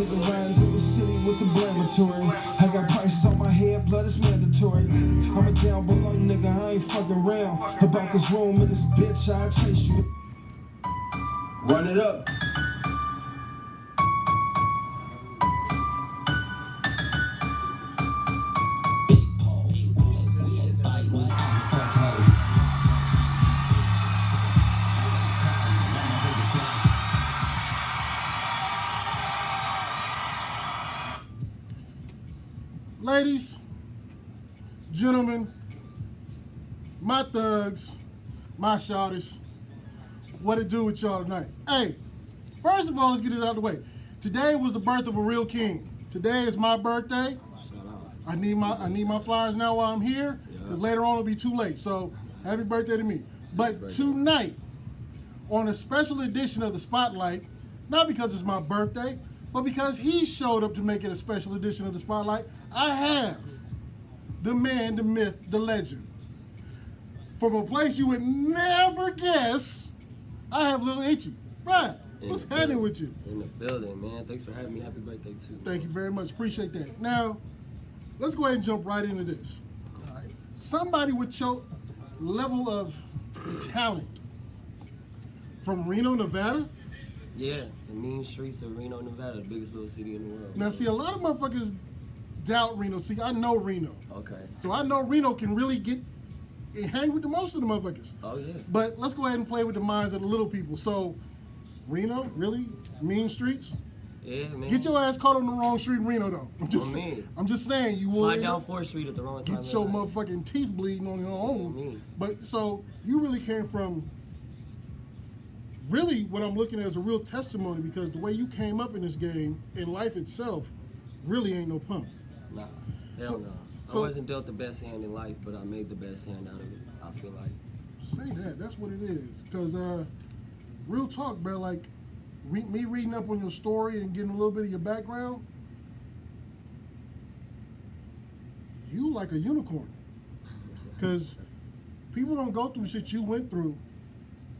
nigga riding through the city with the blamatory. I got prices on my head, blood is mandatory. I'm a down below nigga, I ain't fucking around. About this room and this bitch, I chase you. Run it up. Ladies, gentlemen, my thugs, my shawties, what it do with y'all tonight? Hey, first of all, let's get this out of the way. Today was the birth of a real king. Today is my birthday. I need my flowers now while I'm here, because later on it'll be too late. So happy birthday to me. But tonight, on a special edition of the Spotlight, not because it's my birthday, but because he showed up to make it a special edition of the Spotlight, I have the man, the myth, the legend. From a place you would never guess, I have Lil Itchy. Bruh, what's happening with you? In the building, man. Thanks for having me. Happy birthday, too. Thank you very much. Appreciate that. Now, let's go ahead and jump right into this. All right. Somebody with your level of talent from Reno, Nevada. Yeah, the mean streets of Reno, Nevada, the biggest little city in the world. Now, see, a lot of motherfuckers doubt Reno. See, I know Reno. Okay. So I know Reno can really get and hang with the most of the motherfuckers. Oh, yeah. But let's go ahead and play with the minds of the little people. So, Reno, really? Mean streets? Yeah, man. Get your ass caught on the wrong street in Reno, though. I'm just saying, you will. Slide down 4th Street at the wrong time. Get your motherfucking teeth bleeding on your own. But, so, you really came from, really, what I'm looking at is a real testimony, because the way you came up in this game, in life itself, really ain't no pump. Nah, hell no. I wasn't dealt the best hand in life, but I made the best hand out of it, I feel like. Say that. That's what it is. Because, real talk, bro, like, me reading up on your story and getting a little bit of your background, you like a unicorn. Because people don't go through the shit you went through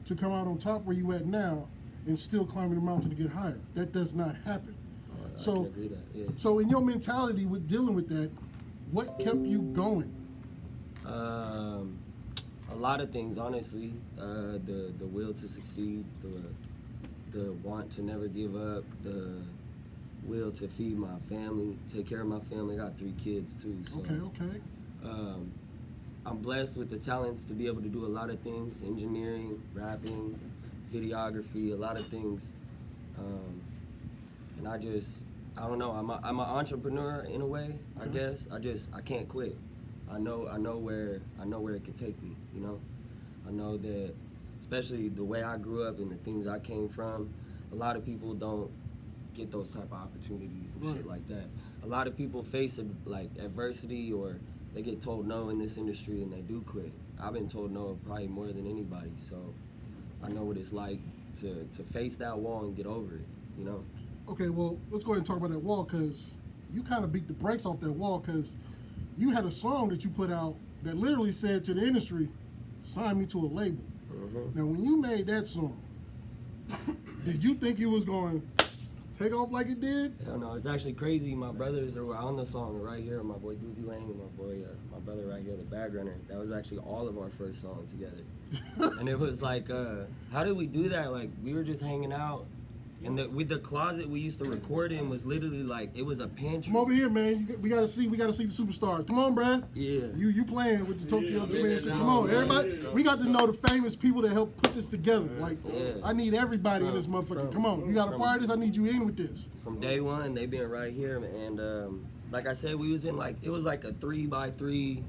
to come out on top where you at now and still climbing the mountain to get higher. That does not happen. I can agree that, yeah. So in your mentality with dealing with that, what kept you going? A lot of things, honestly. The will to succeed, the want to never give up, the will to feed my family, take care of my family. I got 3 kids too. So, Okay. I'm blessed with the talents to be able to do a lot of things: engineering, rapping, videography, a lot of things. And I don't know. I'm an entrepreneur in a way. I guess. I can't quit. I know where it could take me. You know, I know that, especially the way I grew up and the things I came from. A lot of people don't get those type of opportunities and shit like that. A lot of people face like adversity, or they get told no in this industry and they do quit. I've been told no probably more than anybody, so I know what it's like to face that wall and get over it. You know. Okay, well, let's go ahead and talk about that wall, because you kind of beat the brakes off that wall, because you had a song that you put out that literally said to the industry, sign me to a label. Now, when you made that song, did you think you was going to take off like it did? Hell no, it's actually crazy. My brothers are on the song right here. My boy Doobie Lane and my brother right here, the Bag Runner. That was actually all of our first song together. And it was like, how did we do that? Like, we were just hanging out. And with the closet we used to record in was literally like, it was a pantry. Come over here, man. We gotta see the superstars. Come on, Brad. Yeah. You playing with the Tokyo Japan shit. Come on, everybody. We got to know the famous people that helped put this together. Like, I need everybody in this motherfucker. Come on, you got a part of this. I need you in with this. From day one, they been right here, and like I said, we was in it was like a 3x3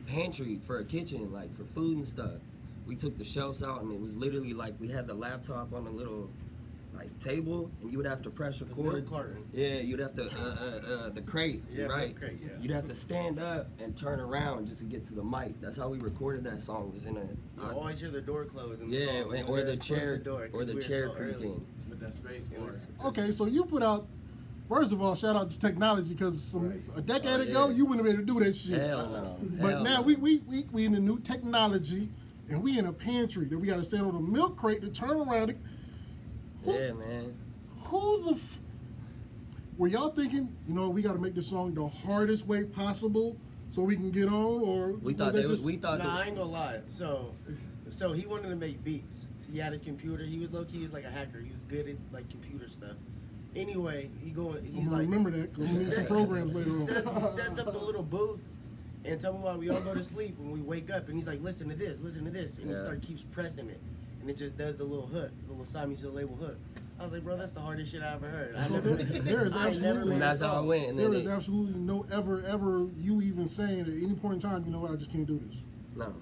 pantry for a kitchen, like for food and stuff. We took the shelves out, and it was literally like we had the laptop on a little table, and you would have to press record. Yeah, you'd have to the crate, right? Crate, yeah. You'd have to stand up and turn around just to get to the mic. That's how we recorded that song. It was in a. You always hear the door close in the song. Or the chair creaking. With that space bar. Okay, so you put out. First of all, shout out to technology, because a decade ago you wouldn't have been able to do that shit. Hell no. But now we in the new technology, and we in a pantry that we got to stand on a milk crate to turn around. Yeah, man. Who the were y'all thinking, you know, we got to make this song the hardest way possible so we can get on, or We thought we thought Nah, I ain't gonna lie. So he wanted to make beats. He had his computer. He was low key. He was like a hacker. He was good at like computer stuff. Anyway, he's I'm like, gonna remember that. 'Cause I'm gonna need some programs later on. he sets up a little booth and tell me why we all go to sleep when we wake up. And he's like, listen to this, and he keeps pressing it, and it just does the little hook, the little Simon to the label hook. I was like, bro, that's the hardest shit I ever heard. I never, There is I never absolutely- made And a that's how it song. went. And There then is absolutely no ever you even saying at any point in time, you know what, I just can't do this. No,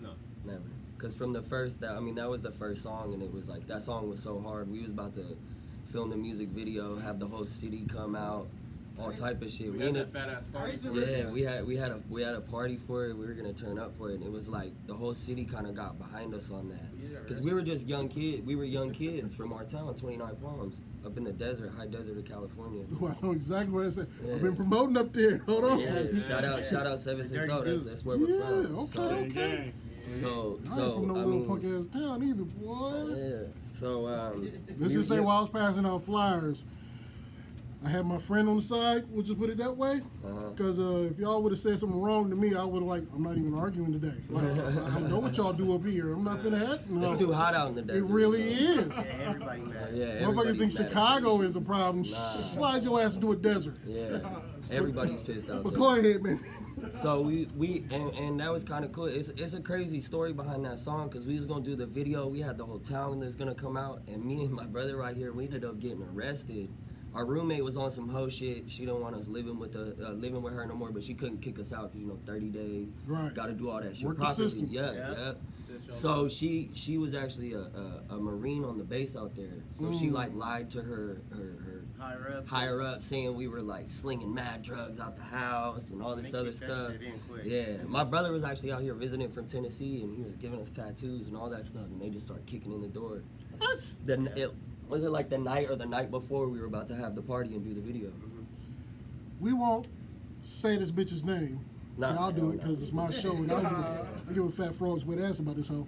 never. Because from the first, that was the first song, and it was like, that song was so hard. We was about to film the music video, have the whole city come out, all type of shit. We We had ended, that fat ass party. yeah, we had a party for it. We were gonna turn up for it, and it was like the whole city kind of got behind us on that. Because we were just young kids. We were young kids from our town, 29 Palms, up in the desert, high desert of California. Ooh, I know exactly what I said. Yeah. I've been promoting up there. Hold on. Yeah, shout out 760. That's where we're Yeah, from. okay. So I ain't from no I little mean, punk ass town either, boy. yeah. So Let's just say while I was passing out flyers, I had my friend on the side, we'll just put it that way. Because if y'all would have said something wrong to me, I would have like, I'm not even arguing today. Like, I know what y'all do up here. I'm not finna have no. It's too hot out in the desert. It really so. is. Yeah, everybody mad. Yeah, Motherfuckers everybody's think mad at Chicago me. is a problem. Slide your ass into a desert. Yeah, everybody's pissed out But there. go ahead, man. So and that was kind of cool. It's a crazy story behind that song because we was gonna do the video. We had the whole town that's gonna come out, and me and my brother right here, we ended up getting arrested. Our roommate was on some hoe shit. She didn't want us living with her no more, but she couldn't kick us out because 30 days. Right. Got to do all that shit Work the properly. system. Yeah. So she was actually a Marine on the base out there. So she like lied to her higher up, saying we were like slinging mad drugs out the house and all this They other kicked that stuff. shit in quick. Yeah, my brother was actually out here visiting from Tennessee, and he was giving us tattoos and all that stuff, and they just started kicking in the door. What? Was it like the night or the night before we were about to have the party and do the video? We won't say this bitch's name. Nah, So I'll do it no. because it's my show and I give a fat frog's wet ass about this hoe.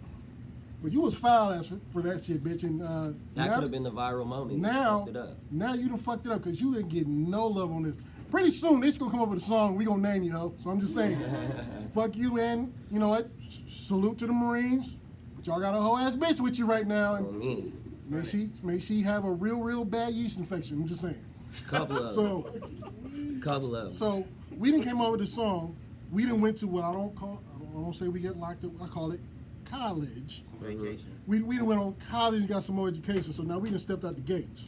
But you was foul ass for that shit, bitch. And That now, could have been the viral moment. You now, fucked it up. now you done fucked it up because you didn't get no love on this. Pretty soon they just gonna come up with a song. We gonna name you, ho. So I'm just saying, fuck you, and you know what? Salute to the Marines. But y'all got a whole ass bitch with you right now, I and mean, may she have a real bad yeast infection. I'm just saying. couple of them. So we didn't came up with this song. We didn't went to what I don't say we get locked up. I call it college. Vacation. We done went on college and got some more education. So now we done stepped out the gates.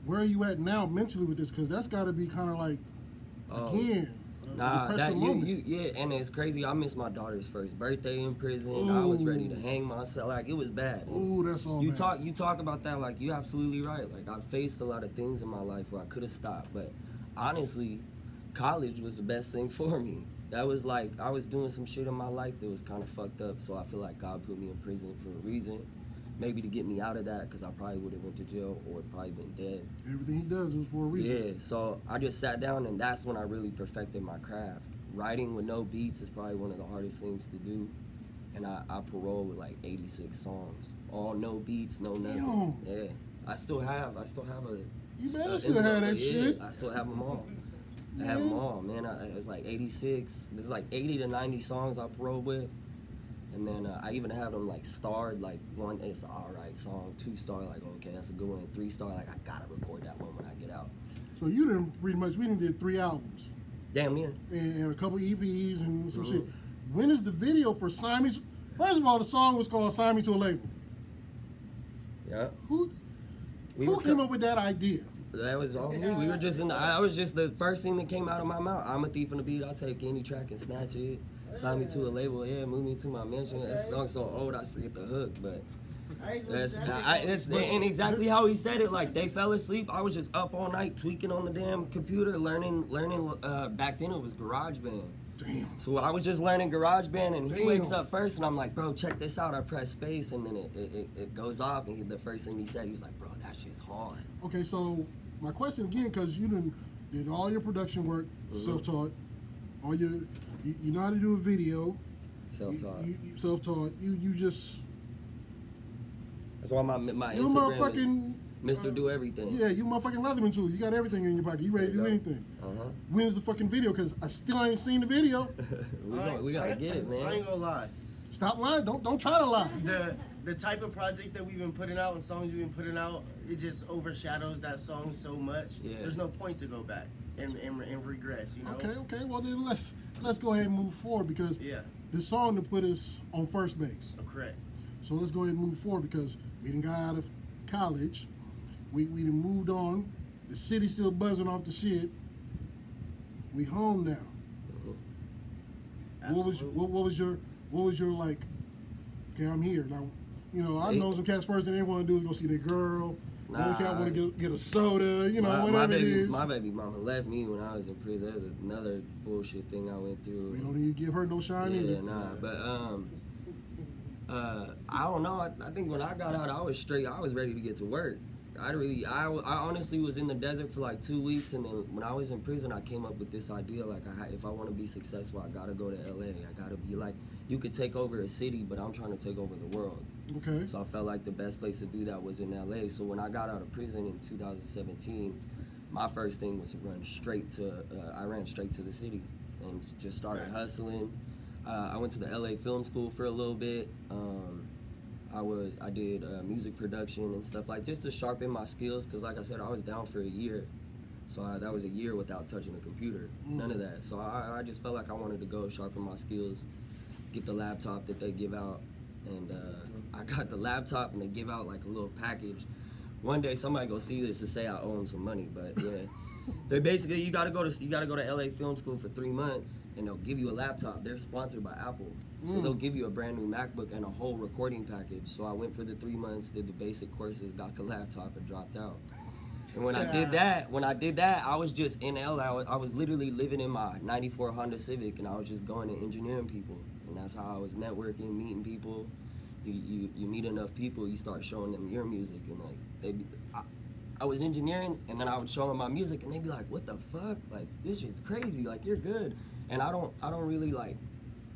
Where are you at now mentally with this? Because that's got to be kind of like again. Nah, that depressing moment. and it's crazy. I missed my daughter's first birthday in prison. I was ready to hang myself. Like it was bad. Ooh, that's all. You bad. talk about that, like you're absolutely right. Like I faced a lot of things in my life where I could have stopped, but honestly, college was the best thing for me. That was like I was doing some shit in my life that was kind of fucked up. So I feel like God put me in prison for a reason, maybe to get me out of that, because I probably would have went to jail or probably been dead. Everything he does is for a reason. Yeah, so I just sat down, and that's when I really perfected my craft. Writing with no beats is probably one of the hardest things to do, and I paroled with like 86 songs, all no beats, no nothing. Yeah, I still have a. You better still have that shit. I still have them all. I have them all, man. It's like 86. There's like 80 to 90 songs I paroled with, and then I even have them like starred. Like one, it's an alright song. 2-star, like okay, that's a good one. 3-star, like I gotta record that one when I get out. So you didn't pretty much. We done did 3 albums. Damn near. And a couple EPs and some shit. When is the video for Simon's? First of all, the song was called "Sign Me to a Label." Yeah. Who were came up with that idea? That was all me. We were just I was just the first thing that came out of my mouth. I'm a thief on the beat. I'll take any track and snatch it. Sign me to a label. Yeah, move me to my mansion. That song's so old I forget the hook, but. And exactly how he said it. Like they fell asleep. I was just up all night tweaking on the damn computer, learning. Back then it was GarageBand. Damn. So I was just learning GarageBand, and he Damn. wakes up first, and I'm like, bro, check this out. I press space, and then it goes off, and the first thing he said, he was like, bro, that shit's hard. Okay, so my question again, because you did all your production work, self-taught, all your you know how to do a video, Self-taught. you self-taught. You just That's why my you're a Instagram motherfucking Mr. Do Everything. Yeah, you motherfucking Leatherman too. You got everything in your pocket. You ready to do anything. Uh-huh. When's the fucking video? Because I still ain't seen the video. we gotta get it, man. I ain't gonna lie. Stop lying. Don't try to lie. The type of projects that we've been putting out and songs we've been putting out, it just overshadows that song so much. Yeah. There's no point to go back and regress, you know? Okay. Well then let's go ahead and move forward because Yeah. this song to put us on first base. Correct. So let's go ahead and move forward because we done got out of college. We done moved on. The city's still buzzing off the shit. We home now. What was your like? Okay, I'm here now. You know, I know some cats first thing they want to do is go see their girl. Another cat want to get a soda. You know, whatever it is. My baby mama left me when I was in prison. That's another bullshit thing I went through. We don't even give her no shine either. Yeah, nah, but I don't know. I think when I got out, I was straight. I was ready to get to work. I honestly was in the desert for like 2 weeks, and then when I was in prison, I came up with this idea like, if I want to be successful, I gotta go to LA. I gotta be like, you could take over a city, but I'm trying to take over the world. Okay. So I felt like the best place to do that was in LA. So when I got out of prison in 2017, my first thing was to run straight to. I ran straight to the city and just started hustling. I went to the LA Film School for a little bit. I did music production and stuff like just to sharpen my skills because like I said, I was down for a year. So that was a year without touching a computer, none of that. So I just felt like I wanted to go sharpen my skills, get the laptop that they give out. And I got the laptop and they give out like a little package. One day somebody go see this to say I owe them some money, but yeah. They basically, you gotta go to LA Film School for 3 months and they'll give you a laptop. They're sponsored by Apple. So they'll give you a brand new MacBook and a whole recording package. So I went for the 3 months, did the basic courses, got the laptop and dropped out. And when I did that, I was just in LA. I was literally living in my 94 Honda Civic and I was just going and engineering people. And that's how I was networking, meeting people. You meet enough people, you start showing them your music and like I was engineering and then I would show them my music and they'd be like, what the fuck? Like this shit's crazy, like you're good. And I don't really like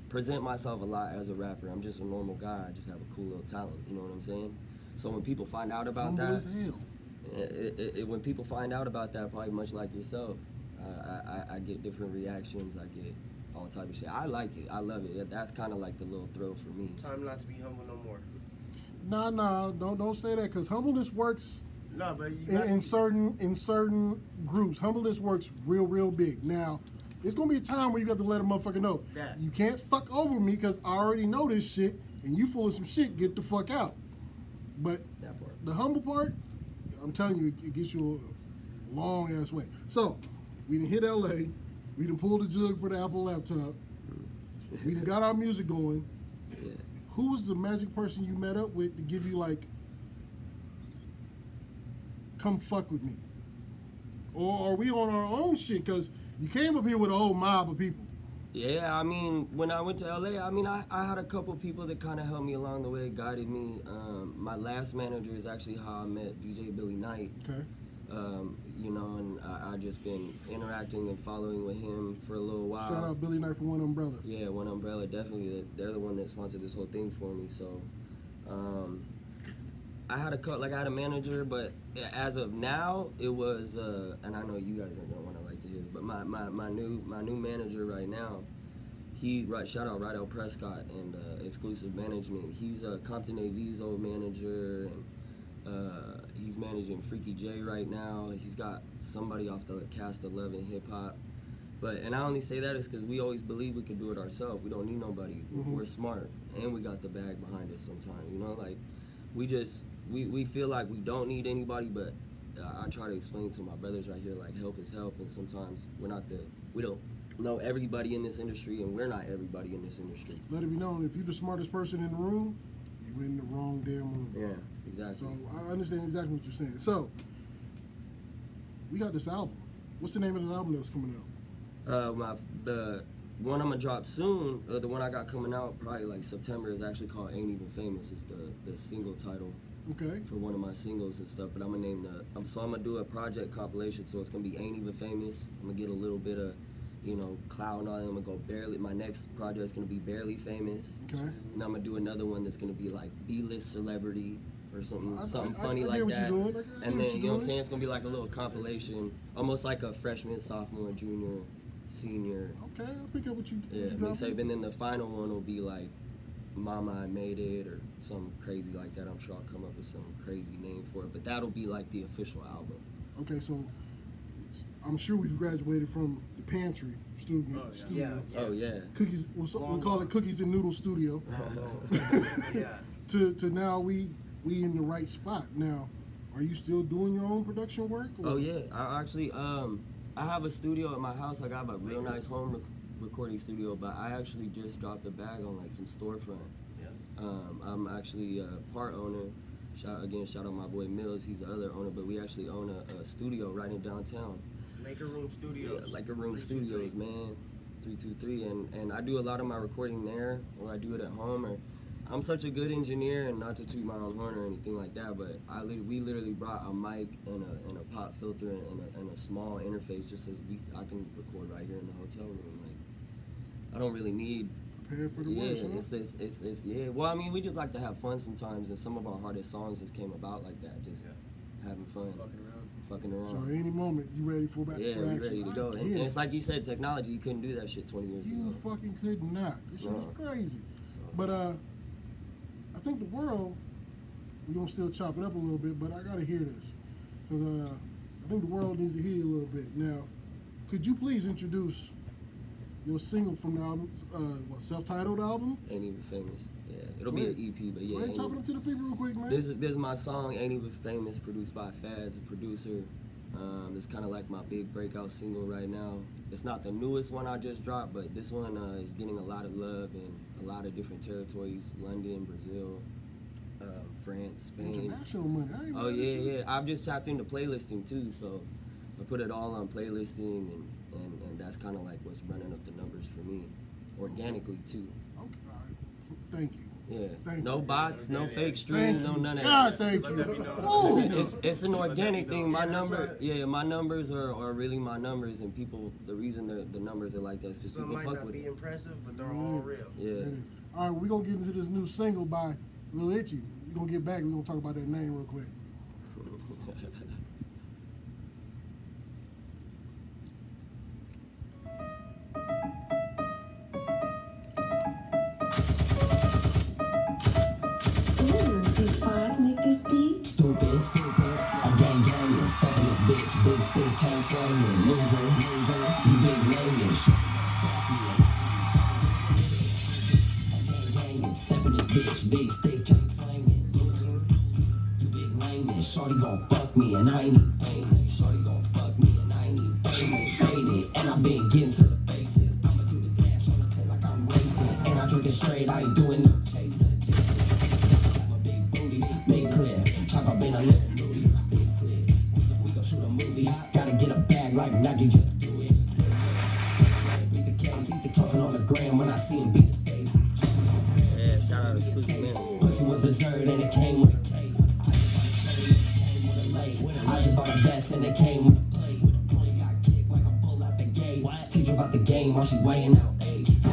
present myself a lot as a rapper. I'm just a normal guy. I just have a cool little talent, you know what I'm saying? So when people find out about Humble that, as hell. When people find out about that, probably much like yourself, I get different reactions. I get all type of shit. I like it. I love it. That's kind of like the little thrill for me. Time not to be humble no more. Nah, don't say that because humbleness works No, but you in certain groups. Humbleness works real big. Now, there's gonna be a time where you got to let a motherfucker know That. you can't fuck over me because I already know this shit and you full of some shit. Get the fuck out. But That part. the humble part, I'm telling you, it gets you a long ass way. So we done hit LA. We done pulled the jug for the Apple laptop. We done got our music going. Yeah. Who was the magic person you met up with to give you like, come fuck with me? Or are we on our own shit? Because you came up here with a whole mob of people. Yeah, I mean, when I went to LA, I mean, I had a couple people that kind of helped me along the way, guided me. My last manager is actually how I met DJ Billy Knight. Okay. You know, and I just been interacting and following with him for a little while. Shout out Billy Knight for One Umbrella. Yeah, One Umbrella, definitely. They're the one that sponsored this whole thing for me. So, I had a manager, but as of now, it was, and I know you guys aren't gonna want to like to hear this, but my new manager right now, shout out Rydell Prescott and Exclusive Management. He's Compton AV's old manager, and he's managing Freaky J right now. He's got somebody off the cast of Love and Hip Hop. And I only say that is because we always believe we can do it ourselves. We don't need nobody. We're smart, and we got the bag behind us sometimes. You know, like we feel like we don't need anybody, but I try to explain to my brothers right here, like help is help, and sometimes we don't know everybody in this industry, and we're not everybody in this industry. Let it be known, if you're the smartest person in the room, you're in the wrong damn room. Yeah, exactly. So I understand exactly what you're saying. So we got this album. What's the name of the album that's coming out? The one I'm gonna drop soon, the one I got coming out probably like September, is actually called Ain't Even Famous. It's the single title Okay. for one of my singles and stuff. But I'm gonna name I'm gonna do a project compilation, so it's gonna be Ain't Even Famous. I'm gonna get a little bit of, cloud on it. I'm gonna go barely. My next project is gonna be Barely Famous. Okay. And I'm gonna do another one that's gonna be like B-list celebrity, or something I funny get like what you're that. doing. I get And what then you're you know what I'm doing. saying? It's gonna be like a little compilation, almost like a freshman, sophomore, junior, senior. Okay, I pick up what you. Yeah, what you dropping. mixtape. And then the final one will be like Mama I Made It or something crazy like that. I'm sure I'll come up with some crazy name for it, but that'll be like the official album. Okay, so I'm sure we've graduated from the pantry studio. Oh, yeah. studio. Yeah. Oh yeah. Cookies. We call it Cookies and Noodle Studio. Yeah. To now we in the right spot. Now, are you still doing your own production work? Or? Oh yeah. I actually I have a studio at my house. I got a real nice home recording studio, but I actually just dropped a bag on like some storefront. Yeah. I'm actually a part owner. Shout out my boy Mills. He's the other owner, but we actually own a studio right in downtown. Maker Room Studios. Yeah, like a Room 323. Studios, man. 323, and I do a lot of my recording there, or I do it at home. Or I'm such a good engineer, and not to toot my own horn or anything like that, but we literally brought a mic and a pop filter and a small interface just so I can record right here in the hotel room. Like I don't really need. Prepare for the Yeah, worst, huh? it's yeah. Well, I mean, we just like to have fun sometimes, and some of our hardest songs just came about like that, just having fun, fucking around. So at any moment, you ready for back Yeah, for we action? ready to I go. get And it. it's like you said, technology, you couldn't do that shit 20 years You ago. fucking could not. This shit No. is crazy. So, But I think the world, we're gonna still chop it up a little bit, but I gotta hear this. Because I think the world needs to hear you a little bit. Now, could you please introduce your single from the album, self-titled album? Ain't Even Famous. Yeah, it'll be an EP, but yeah. Go ahead, Ain't chop it Even- up to the people real quick, man. This is my song, Ain't Even Famous, produced by Fads, a producer. It's kind of like my big breakout single right now. It's not the newest one I just dropped, but this one is getting a lot of love in a lot of different territories: London, Brazil, France, Spain. International money. I ain't Oh mad at yeah, you. yeah. I've just tapped into playlisting too, so I put it all on playlisting, and that's kind of like what's running up the numbers for me, organically too. Okay, all right. Thank you. Yeah. Thank No you. bots, no fake Thank streams, you. no none of God, that. thank Let that be known. you. Woo! It's an organic thing. My Yeah, that's number, right. yeah, my numbers are really my numbers, and people. The reason the numbers are like that is because Some people might fuck not with be it. impressive, but they're all real. Yeah. It is. All right, we're gonna get into this new single by Lil Itchy. We're gonna get back. We're gonna talk about that name real quick. Ooh, did Fonz make this beat? Stupid, stupid. I'm gang gangin', steppin' this bitch, big stick, chain swingin', loser, loser. You big lamish. I'm gang gangin', steppin' this bitch, big stick, chain swingin', loser. You big lamish. Shorty gon' fuck me and I ain't even famous. Shorty gon' fuck me and I ain't even famous. Faded, and I been getting to the bases. I'ma do the dash on the 10 like I'm racing. And I drink it straight, I ain't doing no chasing. I'm a big booty, big clear. Chop up in a little booty, big flicks. We gon' shoot a movie. Gotta get a bag like Nike, just do it. Beat the case, talking on the gram when I see him beat his face. Yeah, shout out to Exclusive Man. Pussy was dessert and it came with a cake. I just bought a vest and it came with a plate. Got kicked like a bull out the gate. Teach her about the game while she weighing out eggs.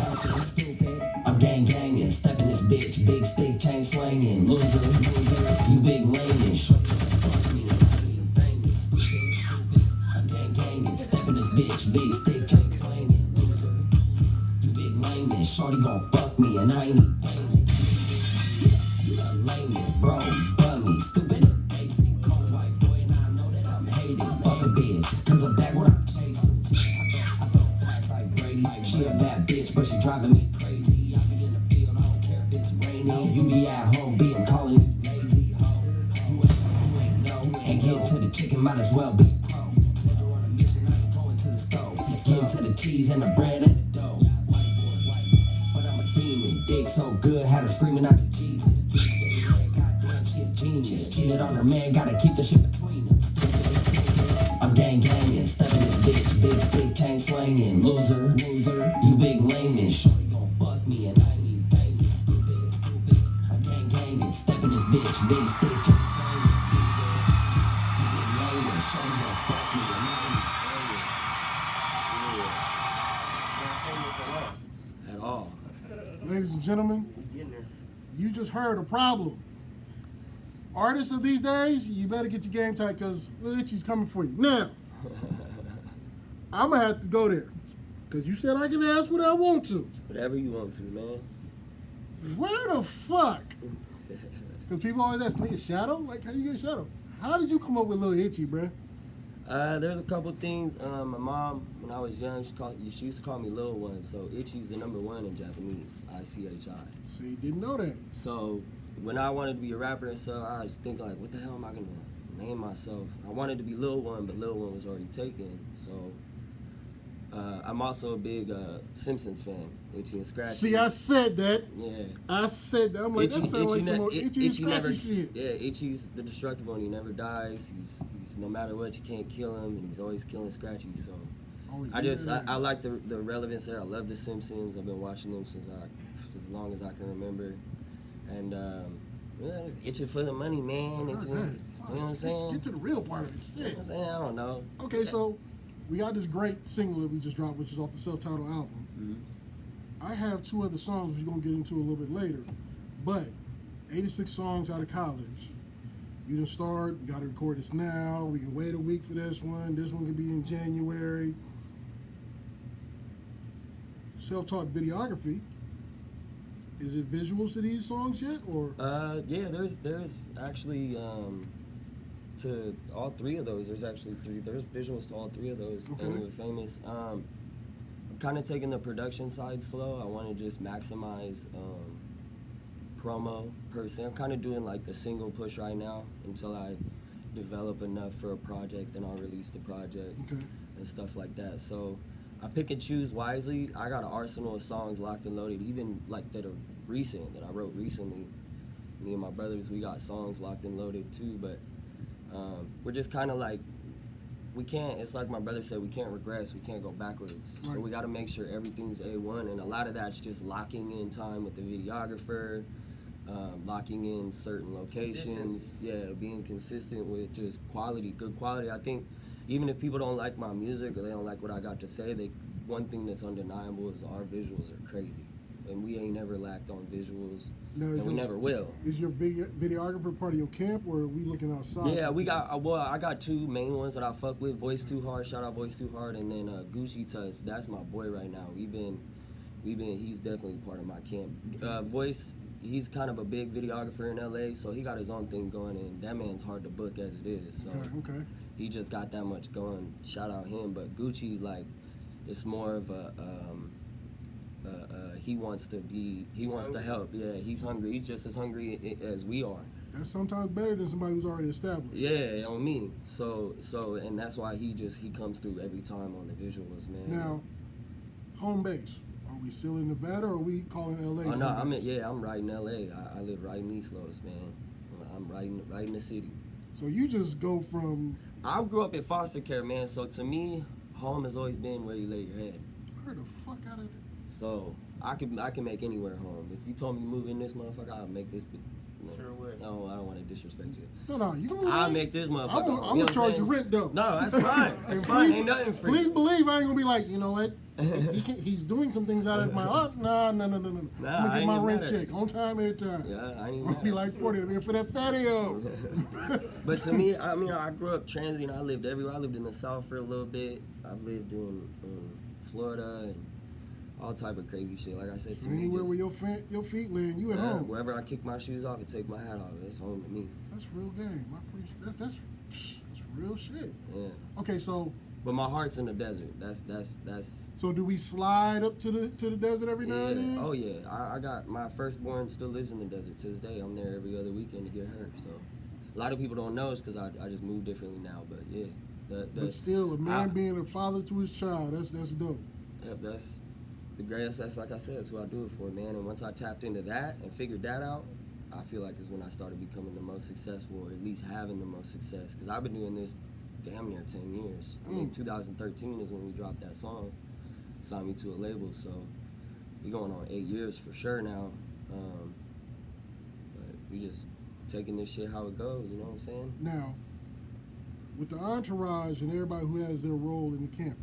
Stupid. I'm gang gangin', steppin' this bitch, big stick, chain swingin', loser, loser. You big lamish. I'm gang gangin', steppin' this bitch, big stick, chain swingin', loser. You big lamish. Shorty gon' fuck me and I ain't even famous. You the lamest, bro, bummy, stupid and basic. Cold white boy and I know that I'm hated. Fuck a bitch, cause I'm back what I'm chasing. I throw packs like Brady. She a bad bitch, but she driving me crazy. I be in the field, I don't care if it's raining. You be at home, I'm calling you lazy hoe. You ain't know. And get to the chicken, might as well be pro. Said you're on a mission, I ain't going to the stove. Get to the cheese and the bread and the dough. White boy, but I'm a demon. Dick so good, had her screaming out to Jesus. Goddamn, she a genius. Cheated on her man, gotta keep the shit between us. I'm gang gangin', steppin' this bitch, big stick, chain swingin', loser, loser. You big lamish. Shorty gon' fuck me and I ain't even famous. Stupid, stupid. I'm gang gangin', steppin' this bitch, big stick, chain swingin', loser. You big lamish. Shorty gon' fuck me and I ain't At all. Ladies and gentlemen, Getting there. you just heard a problem. artists of these days, you better get your game tight because Lil Itchy's coming for you. Now, I'm going to have to go there because you said I can ask what I want to. Whatever you want to, man. Where the fuck? Because people always ask me, Shadow? Like, how you get Shadow? How did you come up with Lil Itchy, bruh? There's a couple things. My mom, when I was young, she used to call me Lil One. So Itchy's the number one in Japanese, ICHI. See, didn't know that. So when I wanted to be a rapper and stuff, I was thinking like, what the hell am I gonna name myself? I wanted to be Lil One, but Lil One was already taken. So I'm also a big Simpsons fan, Itchy and Scratchy. See, I said that. Yeah. I said that. I'm like, that sounds like some more Itchy and Scratchy never, shit. Yeah, Itchy's the destructive one. He never dies. He's no matter what, you can't kill him, and he's always killing Scratchy. So I like the relevance there. I love the Simpsons. I've been watching them since as long as I can remember. And yeah, itching for the money, man. Itching, you know what I'm saying? Get to the real part of it. You know what I'm saying? I don't know. Okay, so we got this great single that we just dropped, which is off the self-titled album. Mm-hmm. I have 2 other songs we're going to get into a little bit later. But 86 songs out of college. You done start, we got to record this now. We can wait a week for this one. This one can be in January. Self-taught videography. Is it visuals to these songs yet, or? Yeah, there's actually to all 3 of those. There's actually 3. There's visuals to all 3 of those. Okay. And we're famous. I'm kind of taking the production side slow. I want to just maximize promo per se. I'm kind of doing like the single push right now until I develop enough for a project, then I'll release the project and stuff like that. So I pick and choose wisely. I got an arsenal of songs locked and loaded, even like that are recent, that I wrote recently. Me and my brothers, we got songs locked and loaded too, but we're just kind of like, we can't, it's like my brother said, we can't regress, we can't go backwards. Right. So we got to make sure everything's A1, and a lot of that's just locking in time with the videographer, locking in certain locations, being consistent with just quality, good quality. I think even if people don't like my music or they don't like what I got to say, one thing that's undeniable is our visuals are crazy. And we ain't never lacked on visuals, and we never will. Is your videographer part of your camp, or are we looking outside? Yeah, I got 2 main ones that I fuck with. Voice Too Hard, shout out Voice Too Hard, and then Gucci Tuss, that's my boy right now. He's definitely part of my camp. Voice, he's kind of a big videographer in LA, so he got his own thing going, and that man's hard to book as it is. So Okay. he just got that much going. Shout out him, but Gucci's like, it's more of a he wants to help. Yeah, he's hungry. He's just as hungry as we are. That's sometimes better than somebody who's already established. Yeah, on me. So, and that's why he comes through every time on the visuals, man. Now, home base. Are we still in Nevada, or are we calling LA? Oh no, home base? I'm right in LA. I live right in East Los, man. I'm right in the city. So you just go from. I grew up in foster care, man. So to me, home has always been where you lay your head. Where the fuck out of it? So I can make anywhere home. If you told me move in this motherfucker, I'll make this. No, Sure would. No, I don't want to disrespect you. No, you can move I'll in. make this motherfucker. I'm home, gonna you know charge what you I'm rent though. No, that's fine. That's And fine. please- Ain't nothing free. Please believe I ain't gonna be like, you know what? He's doing some things out of my No. I'm Nah, gonna I get ain't my even rent mad at check on time, every time. Yeah, I ain't I'm mad gonna be at like you. 40. I'm here for that patio. But to me, I mean, I grew up transient. I lived everywhere. I lived in the South for a little bit. I've lived in Florida and all type of crazy shit. Like I said, to me, Anywhere just, where your feet land, you at home. wherever I kick my shoes off and take my hat off, it's home to me. That's real game. I appreciate that's real shit. Yeah. Okay, so But my heart's in the desert. That's. so do we slide up to the desert every now and then? Oh yeah. I got my firstborn still lives in the desert to this day. I'm there every other weekend to get her. So a lot of people don't know it's because I just move differently now. But yeah. But still, a man being a father to his child, that's dope. Yep, that's the greatest. That's like I said, that's what I do it for, man. And once I tapped into that and figured that out, I feel like is when I started becoming the most successful, or at least having the most success. Because I've been doing this damn near 10 years. I mean, 2013 is when we dropped that song, signed me to a label. So we going on 8 years for sure now. But we just taking this shit how it goes. You know what I'm saying? Now, with the entourage and everybody who has their role in the camp,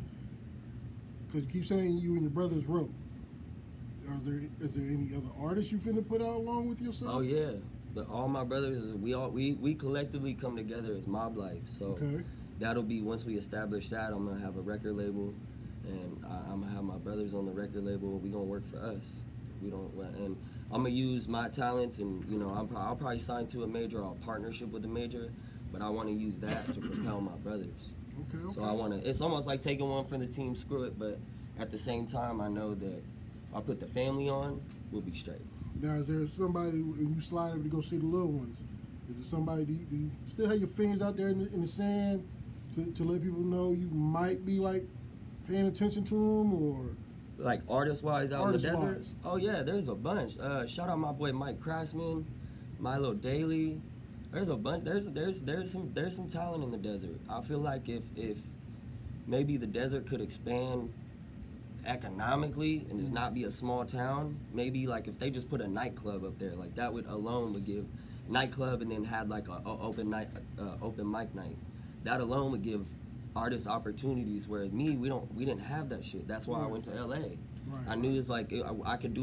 because you keep saying you and your brothers wrote. Is there any other artists you finna put out along with yourself? Oh yeah, all my brothers is we collectively come together as Mob Life. So Okay. that'll be once we establish that, I'm gonna have a record label, and I'm gonna have my brothers on the record label. We gonna work for us. We don't, and I'm gonna use my talents, and you know, I'll probably sign to a major or a partnership with a major, but I want to use that to propel my brothers. Okay. So I want to. It's almost like taking one for the team. Screw it, but at the same time, I know that I'll put the family on. We'll be straight. Now, is there somebody when you slide over to go see the little ones? Is there somebody? Do you still have your fingers out there in the sand to let people know you might be like paying attention to them, or Like artist-wise out in the desert. Artist-wise. Oh yeah, there's a bunch. Shout out my boy Mike Craftsman, Milo Daly. There's a bunch. There's some talent in the desert. I feel like if maybe the desert could expand economically and just not be a small town, maybe like if they just put a nightclub up there, like that would alone would give nightclub, and then had like a open mic night. That alone would give artists opportunities. Whereas me, we didn't have that shit. That's why I went to LA. I knew it's like I can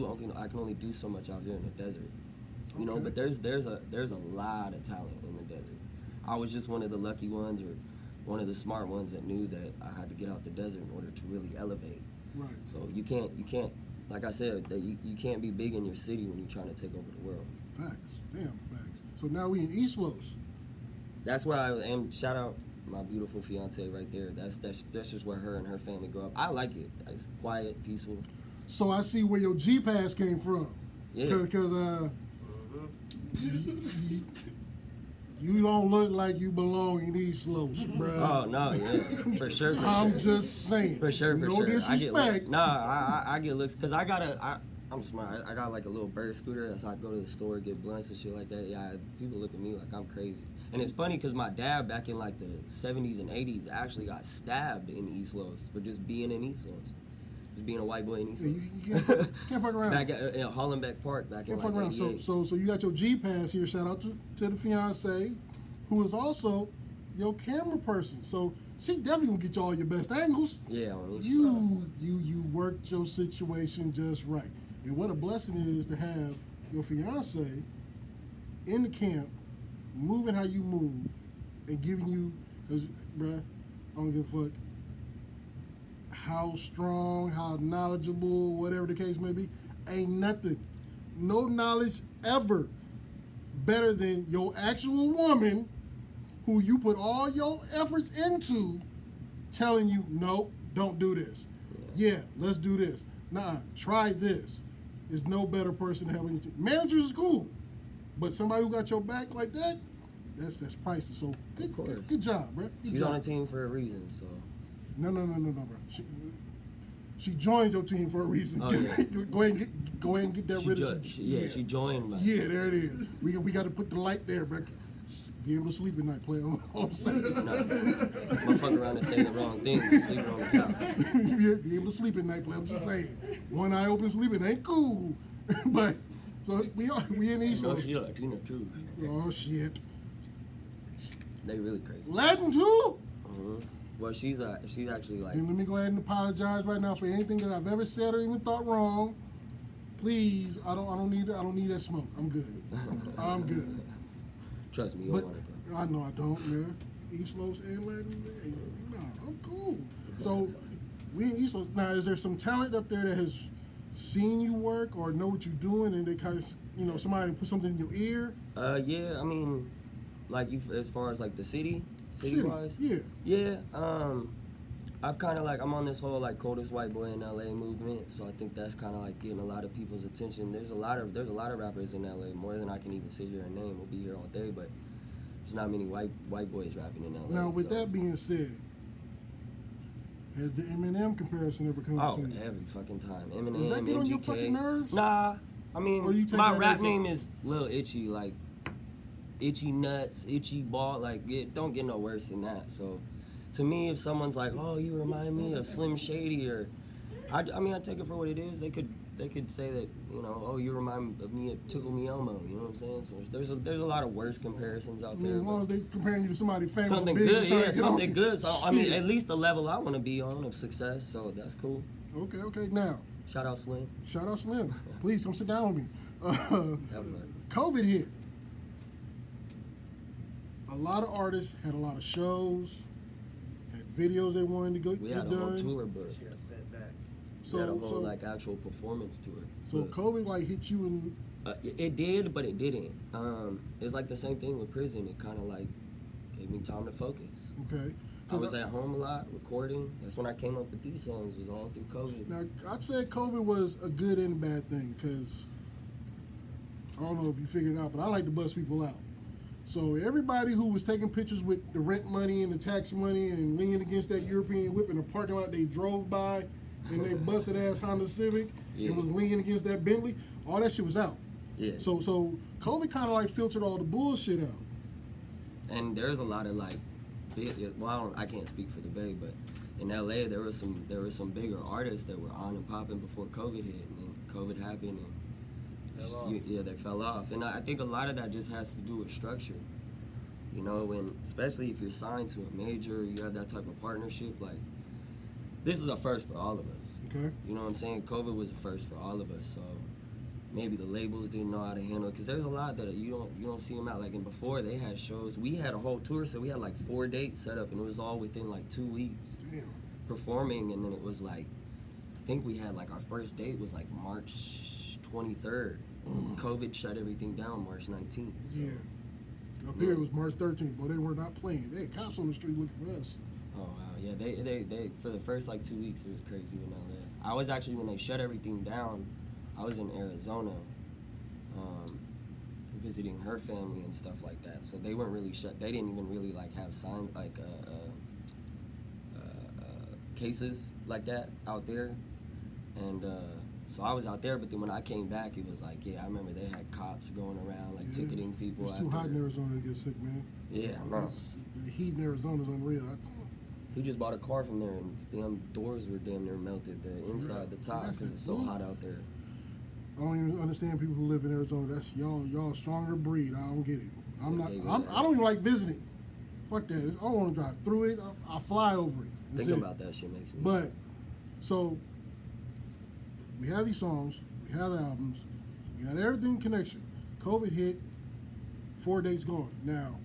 only do so much out here in the desert. You know, Okay. but there's a lot of talent in the desert. I was just one of the lucky ones, or one of the smart ones that knew that I had to get out the desert in order to really elevate. right? So you can't, like I said, that you can't be big in your city when you're trying to take over the world. Facts, damn facts. So now we in East Los. That's where I am. Shout out my beautiful fiance right there. That's just where her and her family grow up. I like it. It's quiet, peaceful. So I see where your G pass came from. Yeah. Because you don't look like you belong in East Los, bro. Oh no, yeah, for sure. I'm just saying. For sure. No I get disrespect. I get looks because I'm smart. I got like a little bird scooter. That's how I go to the store, get blunts and shit like that. Yeah, people look at me like I'm crazy. And it's funny because my dad back in like the 70s and 80s actually got stabbed in East Los for just being in East Los. Just being a white boy in East Yeah, Los. you can't fuck around. Back at Hollenbeck Park back in Can't like fuck around. 88. So you got your G pass here. Shout out to the fiance, who is also your camera person. So she definitely gonna get you all your best angles. Yeah, on East You worked your situation just right. And what a blessing it is to have your fiance in the camp, moving how you move, and giving you, cause bruh, I don't give a fuck how strong, how knowledgeable, whatever the case may be, ain't nothing. No knowledge ever better than your actual woman who you put all your efforts into telling you, no, don't do this. Yeah, let's do this. Nah, try this. There's no better person to have anything. Managers is cool, but somebody who got your back like that, that's priceless. So good job, bro. Good She's job. on a team for a reason, so. No, bro. She joined your team for a reason. Oh, yeah. Go ahead and get that rid of. She joined. Like, Yeah, there it is. We got to put the light there, bro. Be able to sleep at night, player. All I'm saying. No, I'm fuck around and say the wrong thing, and sleeping on the couch. Be able to sleep at night, player. I'm just saying. One eye open sleeping ain't cool. But so we in East No, Los. she Latina too. Oh shit. They really crazy. Latin too? Well, she's actually like. And let me go ahead and apologize right now for anything that I've ever said or even thought wrong. Please, I don't need that smoke. I'm good. I'm good. Trust me, you But don't want it, bro. I know I don't, man. East Los and Latin, nah, I'm cool. So we in East Los. Now, is there some talent up there that has seen you work or know what you're doing, and they kind of, somebody put something in your ear? Yeah, I mean, like as far as like the city wise. Yeah. Yeah, I've kind of like, I'm on this whole like coldest white boy in LA movement, so I think that's kind of like getting a lot of people's attention. There's a lot of rappers in LA, more than I can even sit here and name. We'll be here all day, but there's not many white boys rapping in LA. Now, with so. that being said, has the Eminem comparison ever come Oh, to you? every fucking time. Eminem, Does that get on your MGK. fucking nerves? Nah, I Or mean, you take my that rap as a- name is Lil Itchy, like Itchy Nuts, Itchy Ball, like it don't get no worse than that. So, to me, if someone's like, "Oh, you remind me of Slim Shady," or I mean, I take it for what it is. They could say that, "Oh, you remind me of Tickle Me Elmo." You know what I'm saying? So there's a lot of worse comparisons out there. As long as they comparing you to somebody famous, Something big, good, trying yeah, to get something on. good. So I mean, Shit. at least the level I want to be on of success. So that's cool. Okay. Now, Shout out Slim. shout out Slim. Please come sit down with me. That was right. COVID hit. a lot of artists had a lot of shows, had videos they wanted to go We get had a whole done. tour, but She got set back. we had a So, whole so, like actual performance tour. so But, COVID like hit you in. it did, but it didn't. It was like the same thing with prison. It kind of like gave me time to focus. Okay. I was at home a lot recording. That's when I came up with these songs. Was all through COVID. Now, I'd say COVID was a good and bad thing because I don't know if you figured it out, but I like to bust people out. So everybody who was taking pictures with the rent money and the tax money and leaning against that European whip in the parking lot they drove by and they busted ass Honda Civic Yeah. and was leaning against that Bentley, all that shit was out. Yeah. So COVID kind of like filtered all the bullshit out. And there's a lot of like, well, I can't speak for the Bay, but in LA there was some bigger artists that were on and popping before COVID hit, and then COVID happened and Fell off. they fell off. And I think a lot of that just has to do with structure. You know, when especially if you're signed to a major, you have that type of partnership. Like, this is a first for all of us. Okay. You know what I'm saying? COVID was a first for all of us, so maybe the labels didn't know how to handle it. Because there's a lot that you don't see them out. Like, and before they had shows, we had a whole tour, so we had like 4 dates set up, and it was all within like 2 weeks Damn. performing. And then it was like, I think we had like our first date was like March 23rd. COVID shut everything down March 19th. So. Yeah. Up here it was March 13th, but they were not playing. They had cops on the street looking for us. Oh wow, yeah, they for the first like 2 weeks it was crazy in LA. I was actually, when they shut everything down, I was in Arizona, visiting her family and stuff like that. So they weren't really shut. They didn't even really like have signed like cases like that out there, and so I was out there. But then when I came back, it was like, yeah, I remember they had cops going around like Yeah. ticketing people. It's too hot in Arizona to get sick, man. Yeah, I know. The heat in Arizona is unreal. He just bought a car from there, and damn doors were damn near melted. The inside, the top, That's because it's so cool. hot out there. I don't even understand people who live in Arizona. That's y'all a stronger breed. I don't get it. So they go there. I don't even like visiting. Fuck that. I don't want to drive through it. I fly over it. That's Thinking it. about that shit makes me. But so we have these songs, we have the albums, we got everything in connection. COVID hit, 4 dates gone. Now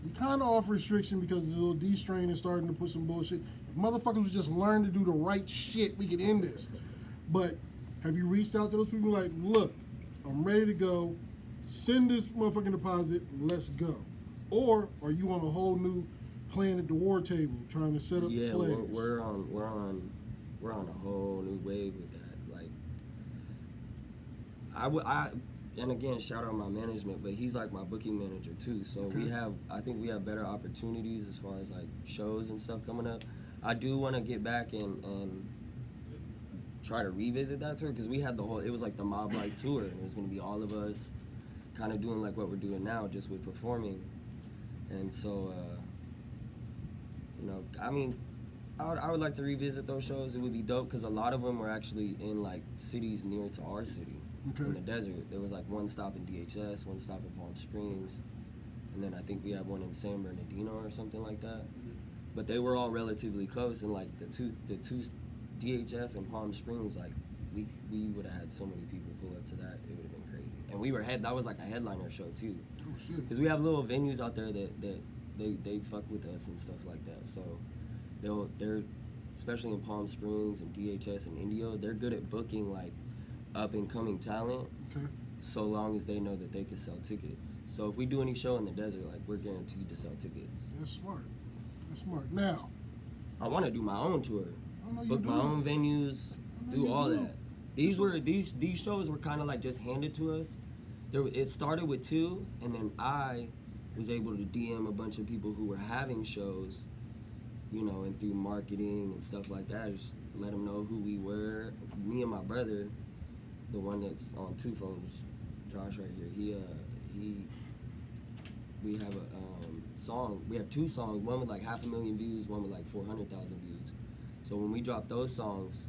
we kind of off restriction because this little D strain is starting to put some bullshit. If motherfuckers would just learn to do the right shit, we could end this. But have you reached out to those people like, look, I'm ready to go, send this motherfucking deposit, let's go? Or are you on a whole new plan at the war table trying to set up Yeah, players? we're on a whole new wave with that. Like, and again, shout out my management, but he's like my booking manager too. So Okay. I think we have better opportunities as far as like shows and stuff coming up. I do want to get back and try to revisit that tour, because we had it was like the Mob Life tour, and it was gonna be all of us kind of doing like what we're doing now, just with performing. And so, you know, I mean, I would like to revisit those shows. It would be dope, because a lot of them were actually in like cities near to our city, Okay. in the desert. There was like one stop in DHS, one stop in Palm Springs, and then I think we have one in San Bernardino or something like that. But they were all relatively close, and like the two DHS and Palm Springs, like we would have had so many people pull up to that. It would have been crazy. And that was like a headliner show too. Oh shit. Because we have little venues out there that they fuck with us and stuff like that. So they're especially in Palm Springs and DHS and Indio, they're good at booking like up and coming talent, Okay. so long as they know that they can sell tickets. So if we do any show in the desert, like, we're guaranteed to sell tickets. That's smart. That's smart. Now, I want to do my own tour, I know you book do. my own venues, I know do you all do. that. These shows were kind of like just handed to us. It started with 2, and then I was able to DM a bunch of people who were having shows, you know, and through marketing and stuff like that, just let them know who we were. Me and my brother, the one that's on 2 phones, Josh right here, we have a song. We have 2 songs, one with like 500,000 views, one with like 400,000 views. So when we dropped those songs,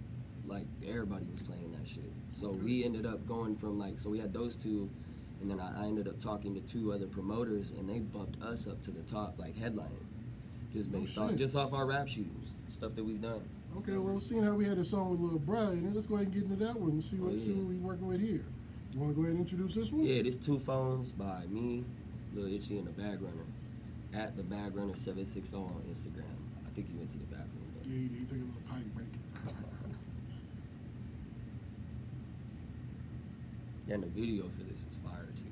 like, everybody was playing that shit. So we ended up going from like, so we had those 2, and then I ended up talking to 2 other promoters, and they bumped us up to the top, like headlining, just based off, shit. just off our rap shoots, stuff that we've done. okay, well, seeing how we had a song with Lil Brian, then let's go ahead and get into that one and see what yeah. we working with here. You want to go ahead and introduce this one? Yeah, this 2 Phones by me, Lil Itchy, and the Bag Runner. at the Bag Runner 760 on Instagram. I think he went to the bathroom. But. Yeah, he took a little potty break. Yeah, and the video for this is fire too.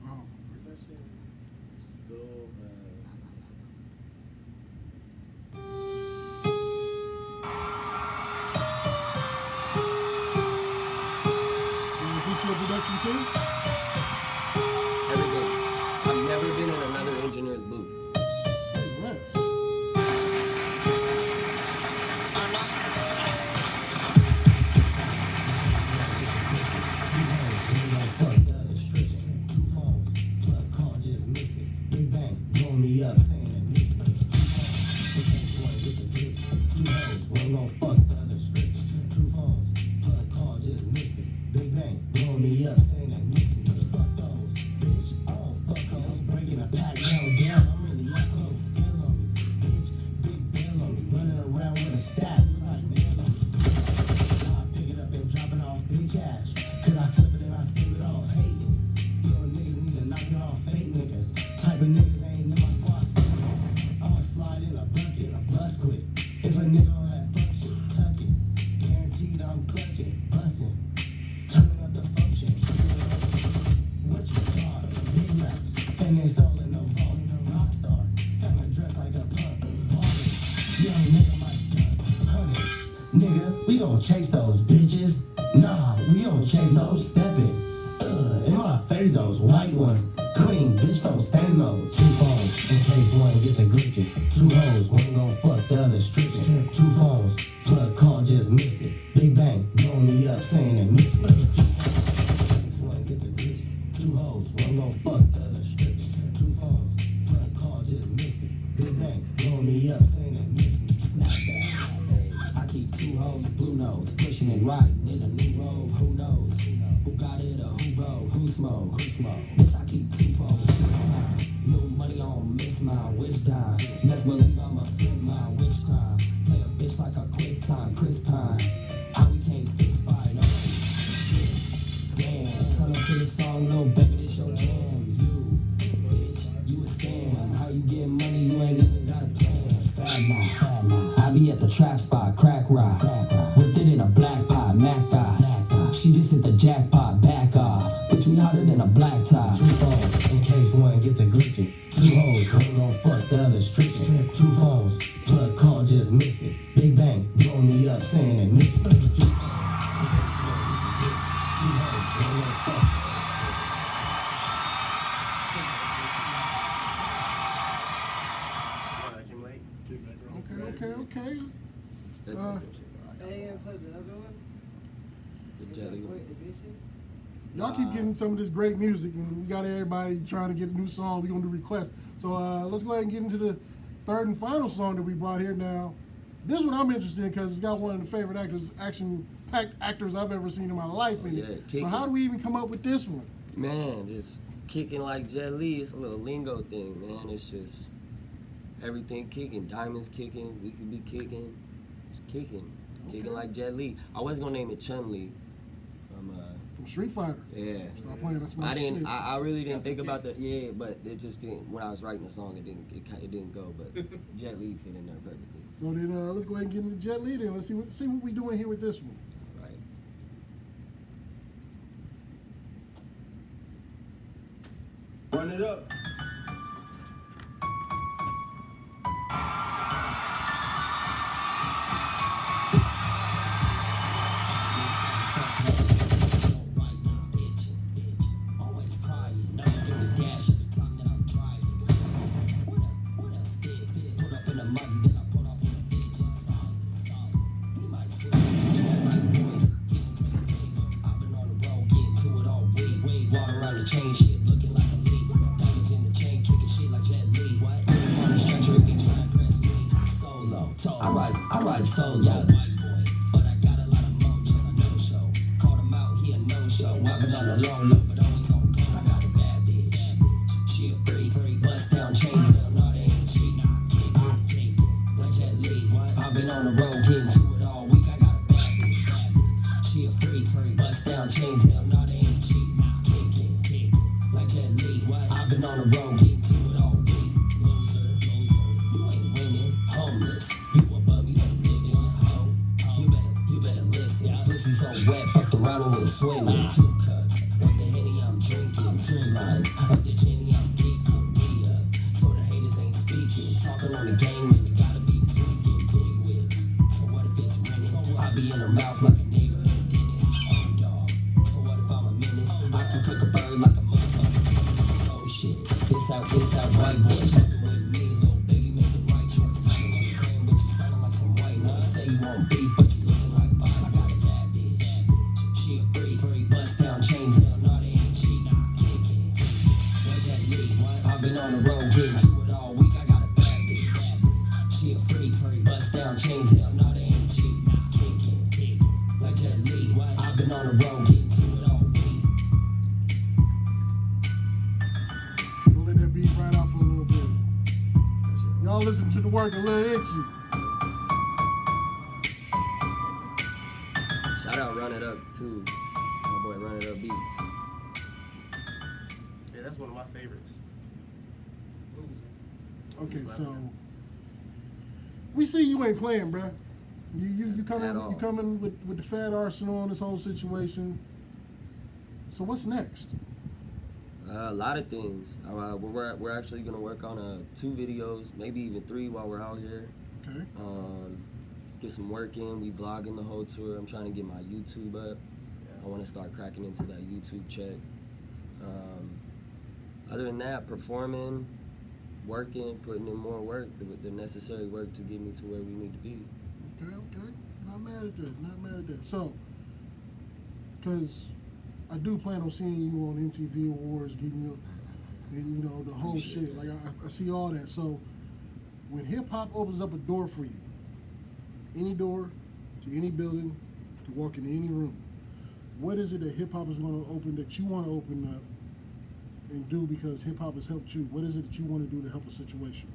Oh, That shit is still. is this your production too? Everything. I've never been in another engineer's booth. Say less. Nigga, we gon' chase those bitches. Nah, we don't chase those steppin'. In my face, those white ones. Clean, bitch, don't stain those. 2 phones, in case one get to glitchin'. 2 hoes, one gon' fuck the other strippin'. 2 phones, plug call, just missed it. Big bang, blow me up, saying it missed it. In case one get to glitchin'. 2 hoes, one gon' fuck the other strippin'. 2 phones, plug call, just missed it. Big bang, blow me up, saying it missed it. Snap that, I keep 2 hoes, blue nose, pushing it right in a new road. Who knows? Who got it or who broke? Who smoke? Bitch, I keep 2 phones, new money on miss mine, which dime? Best believe I'ma flip mine, which crime? Play a bitch like a quick time, Chris Pine. How we can't fix fight on shit. Damn, turn up to the song, no baby, this your jam. You, bitch, you a scam. How you get money, you ain't even got a plan. Fat night, I be at the trap spot, crack rock. Whipped it in a black pot, Mac die. She just hit the jackpot, back off. Bitch, we hotter than a black tie. 2 phones, in case one get to glitchin'. 2 hoes, one gon' fuck the other strippin'. 2 phones, plug call, just missed it. Big bang, blow me up, saying it missed it. 2 hoes, one gon' fuck. Okay. That's Uh, some good shit. They didn't play the other one. The Jelly one. Y'all keep getting some of this great music, and we got everybody trying to get a new song. We're gonna do requests. So let's go ahead and get into the third and final song that we brought here now. This one I'm interested in because it's got one of the favorite action-packed actors I've ever seen in my life in Yeah, it. So kicking. how do we even come up with this one? Man, just kicking like Jet Li. It's a little lingo thing, man. It's just everything kicking. Diamonds kicking. We could be kicking. Just kicking. Kicking like Jet Li. I was gonna name it Chun Li From Street Fighter. yeah. Stop playing, that's my I didn't. shit. I really didn't think about that. Yeah, but it just didn't. When I was writing the song, it didn't go. But Jet Li fit in there perfectly. So then let's go ahead and get into Jet Li then. Let's see what we doing here with this one. Right. Run it up. Always crying, never do the dash every time that I'm driving. With a stick, put up in the muzzy, then I put off on a bitch. Solid. He might switch like voice, get into the pigs. I've been on the road, getting to it all week. Wave water around the chain, shit looking like a leak. Diamonds in the chain, kicking shit like Jet Li. What? On the stretcher, if they try and press me. Solo, I ride solo. White boy, but I got a lot of mojo. I no show. Called him out, he a no show. I've been on the low low, but always on go. I got a bad bitch. She a freak, bust down chains, hell no, they ain't cheap. Kick it, like Jet Li. I've been on the road, getting to it all week. I got a bad bitch. She a freak, bust down chains, hell no, they ain't cheap. Kick it, like Jet Li. I've been on the road, getting to it all week. Loser. pussy so wet, fucked around and was swimming. 2 cups of the Henny I'm drinking, 2 lines of the Jenny I'm geeking. So the haters ain't speaking, talking on the game and you gotta be tweaking. Big whips, so what if it's rented? I be in her mouth like a neighborhood dentist. Dog, so what if I'm a menace? I can cook a bird like a motherfucking penis. So shit, it's out white boy fucking with me, little baby, make the right choice. Time to go to gram, but you sounding like some white nigga. Say you want beef, but you looking like fine. I got a bad bitch, she a freak, bust down chains, hell no, they ain't cheap. Kicking, that's that leak. I've been on the road getting to it all week. I got a bad bitch, she a freak, bust down chains, hell no, they ain't cheap. Kicking, like Jet Li. I've been on the road getting to it all week. We'll let that beat right out for a little bit. Y'all listen to the work a little itchy. Shout out Run It Up too. My boy Run It Up Beats. Yeah, that's one of my favorites. Okay, so we see you ain't playing, bruh. You At all. coming with the fat arsenal on this whole situation. So what's next? A lot of things. We're actually gonna work on 2 videos, maybe even 3 while we're out here. Okay. Get some work in. We vlogging the whole tour. I'm trying to get my YouTube up. I want to start cracking into that YouTube check. Other than that, performing, working, putting in more work, the necessary work to get me to where we need to be. Okay. Not mad at that. So, because I do plan on seeing you on MTV Awards, getting you, and you know, the whole shit. Like, I see all that. So, when hip hop opens up a door for you, any door to any building, to walk into any room, what is it that hip hop is going to open that you want to open up and do because hip hop has helped you? What is it that you want to do to help a situation?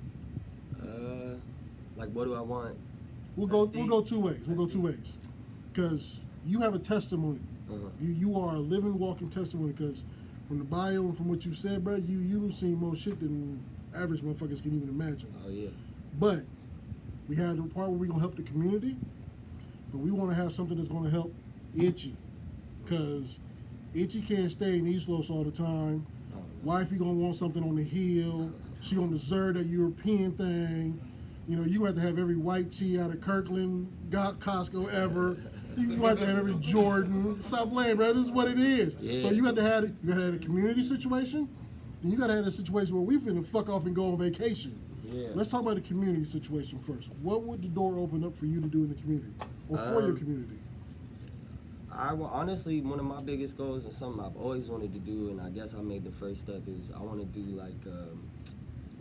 Like, what do I want? We'll go 2 ways. We'll go 2 ways, because you have a testimony. You are a living, walking testimony. Because from the bio and from what you said, bro, you've seen more shit than average motherfuckers can even imagine. Oh yeah. But we have the part where we're gonna help the community, but we want to have something that's gonna help Itchy, because Itchy can't stay in East Los all the time. Wifey gonna want something on the hill. She gonna deserve that European thing. You know, you have to have every white tee out of Kirkland, Costco ever. You have to have every Jordan. Stop playing, bro. This is what it is. Yeah. So you got to have a community situation, and you got to have a situation where we finna fuck off and go on vacation. Yeah. Let's talk about the community situation first. What would the door open up for you to do in the community, or for your community? Honestly, one of my biggest goals and something I've always wanted to do, and I guess I made the first step, is I want to do like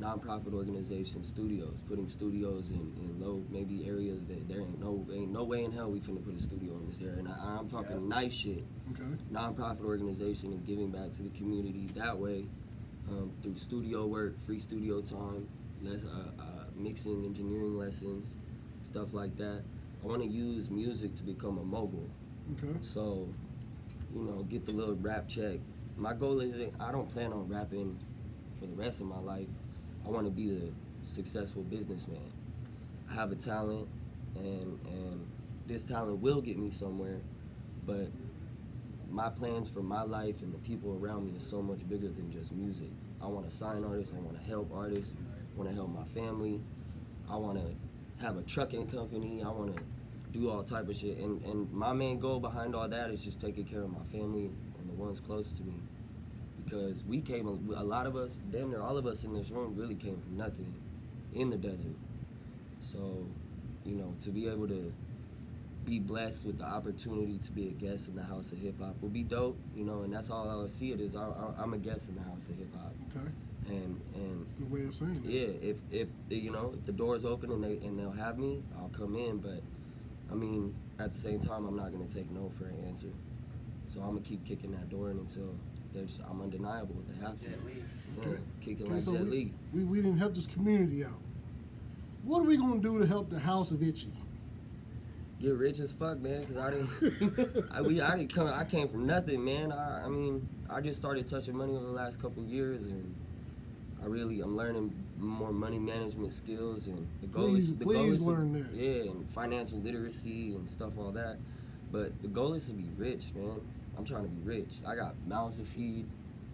nonprofit organization studios, putting studios in low maybe areas that there ain't no way in hell we finna put a studio in this area. And I'm talking nice shit. Okay. Nonprofit organization and giving back to the community that way, through studio work, free studio time, mixing, engineering lessons, stuff like that. I want to use music to become a mogul. Okay. So, you know, get the little rap check. My goal is that I don't plan on rapping for the rest of my life. I want to be the successful businessman. I have a talent, and this talent will get me somewhere, but my plans for my life and the people around me is so much bigger than just music. I want to sign artists. I want to help artists. I want to help my family. I want to have a trucking company. I want to do all type of shit. And my main goal behind all that is just taking care of my family and the ones close to me. Because a lot of us, damn near all of us in this room really came from nothing in the desert. So, you know, to be able to be blessed with the opportunity to be a guest in the House of Hip Hop will be dope, you know, and that's all I see it is. I'm a guest in the House of Hip Hop. Okay. And Good way of saying that. yeah, if you know, if the door's open and they'll have me, I'll come in. But I mean, at the same time, I'm not gonna take no for an answer. So I'm gonna keep kicking that door until I'm undeniable. They have to. Jet Li. Yeah, kicking Okay, like so Jet Li. we didn't help this community out. What are we gonna do to help the House of Itchy? Get rich as fuck, man. Cause I came from nothing, man. I mean, I just started touching money over the last couple of years, and I'm learning more money management skills, and the goal is learn that. Yeah, and financial literacy and stuff, all that. But the goal is to be rich, man. I'm trying to be rich. I got mouths to feed,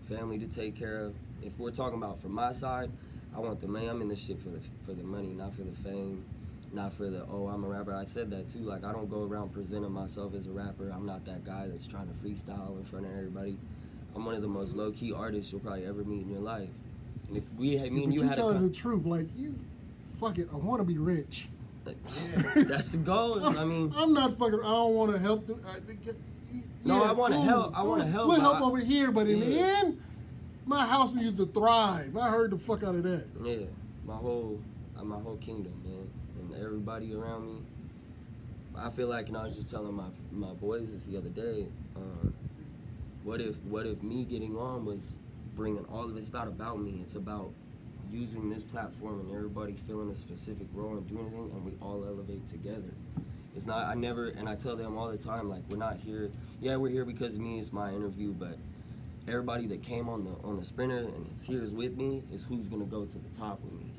family to take care of. If we're talking about from my side, I want the money. I'm in this shit for the money, not for the fame, not for the, oh, I'm a rapper. I said that too. Like, I don't go around presenting myself as a rapper. I'm not that guy that's trying to freestyle in front of everybody. I'm one of the most low-key artists you'll probably ever meet in your life. And if me and you had telling the truth, like, you, fuck it, I want to be rich. that's the goal. I mean, I'm not fucking, I don't want to help them. No, I wanna help. I wanna help, We'll but help I- over here, but in the Yeah. end, my house needs to thrive. I heard the fuck out of that. yeah, my whole kingdom, man, and everybody around me. I feel like, I was just telling my boys this the other day. What if me getting on was bringing all of it? It's not about me. It's about using this platform and everybody filling a specific role and doing anything, and we all elevate together. It's not. And I tell them all the time, like, we're not here. Yeah, we're here because of me. It's my interview, but everybody that came on the Sprinter and is here is with me is who's gonna go to the top with me.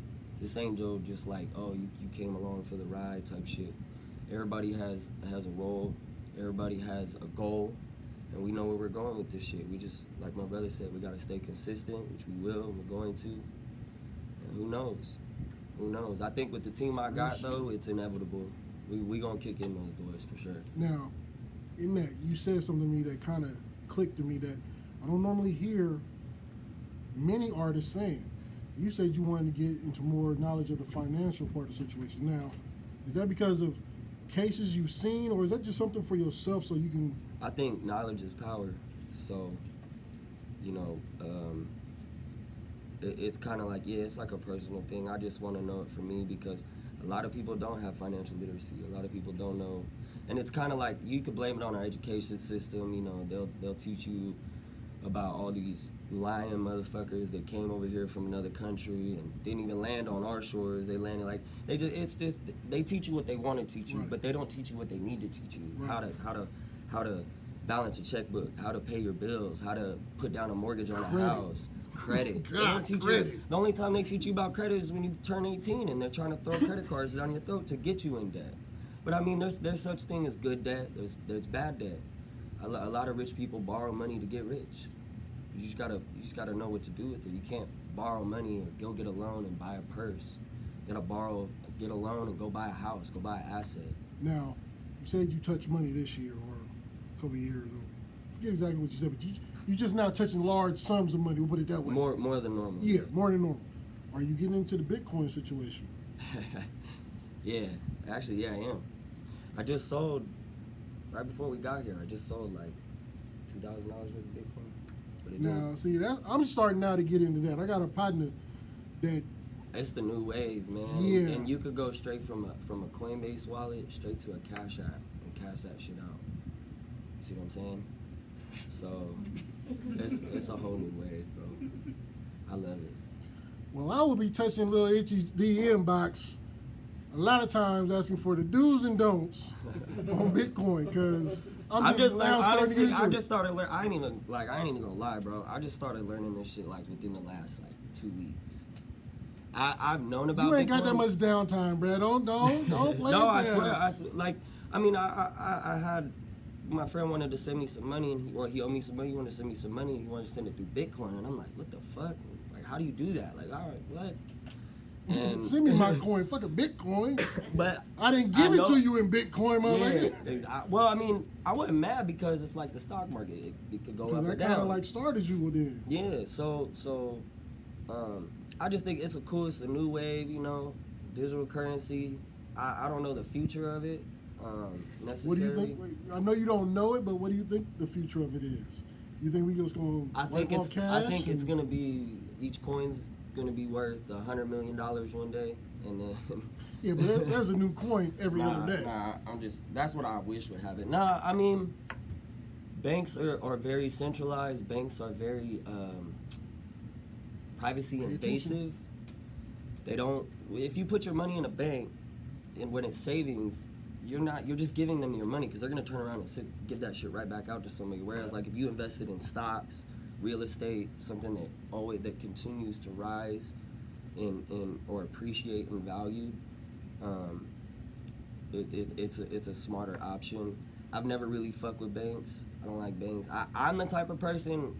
This ain't Joe just like, oh, you came along for the ride type shit. Everybody has a role. Everybody has a goal, and we know where we're going with this shit. We just, like my brother said, we gotta stay consistent, which we will, and we're going to. And who knows? Who knows? I think with the team I got though, it's inevitable. We gonna kick in those doors for sure. Now, in that, you said something to me that kind of clicked to me that I don't normally hear many artists saying. You said you wanted to get into more knowledge of the financial part of the situation. Now, is that because of cases you've seen, or is that just something for yourself so you can... I think knowledge is power. So, it's kind of like, yeah, it's like a personal thing. I just want to know it for me because a lot of people don't have financial literacy. A lot of people don't know. And it's kind of like, you could blame it on our education system. They'll teach you about all these lying motherfuckers that came over here from another country and didn't even land on our shores. They landed like, they teach you what they want to teach you, Right. but they don't teach you what they need to teach you. Right. How to balance a checkbook, how to pay your bills, how to put down a mortgage on a Credit. house, credit. They God, don't teach credit. you. The only time they teach you about credit is when you turn 18 and they're trying to throw credit cards down your throat to get you in debt. But I mean, there's such thing as good debt. There's bad debt. A lot of rich people borrow money to get rich. You just gotta know what to do with it. You can't borrow money or go get a loan and buy a purse. You gotta get a loan and go buy a house, go buy an asset. Now, you said you touched money this year or a couple of years ago. Forget exactly what you said, but you just now touching large sums of money, we'll put it that way. More than normal. Yeah, more than normal. Are you getting into the Bitcoin situation? Yeah, actually, yeah, I am. I just sold, right before we got here, I just sold like $2,000 worth of Bitcoin. But it didn't- Now, see, I'm starting now to get into that. I got a partner that, It's the new wave, man. Yeah. And you could go straight from a Coinbase wallet straight to a Cash App and cash that shit out. See what I'm saying? So it's a whole new wave, bro. I love it. well, I will be touching Lil Itchy's DM box a lot of times asking for the do's and don'ts on Bitcoin because I'm just now learning. starting to Honestly, get I into just started learning. I ain't even gonna lie, bro. I just started learning this shit like within the last 2 weeks. I've known about. You ain't got Bitcoin. that much downtime, Brad. Don't play No, it I down. swear. Like, I mean, I had my friend wanted to send me some money, and he owed me some money. He wanted to send me some money. And he wanted to send it through Bitcoin, and I'm like, what the fuck? Like, how do you do that? Like, all right, what? And Send me my coin, fuck a Bitcoin. but I didn't give it know- to you in Bitcoin, motherfucker. Well, I mean, I wasn't mad because it's like the stock market. It could go up Because or that kind of down. like started you then. Yeah, so I just think it's a new wave, digital currency. I don't know the future of it necessarily. What do you think? Wait, I know you don't know it, but what do you think the future of it is? You think we just gonna wipe off cash? I think it's and- gonna be each coin's gonna be worth $100 million one day, and then Yeah, but there's a new coin every other day. that's what I wish would happen. Nah, I mean, banks are very centralized. Banks are very privacy Pay invasive. attention. They don't. If you put your money in a bank, and when it's savings, you're just giving them your money because they're gonna turn around and give that shit right back out to somebody. Whereas like if you invested in stocks, real estate, something that continues to rise in or appreciate in value, it's a smarter option. I've never really fucked with banks. I don't like banks. I'm the type of person,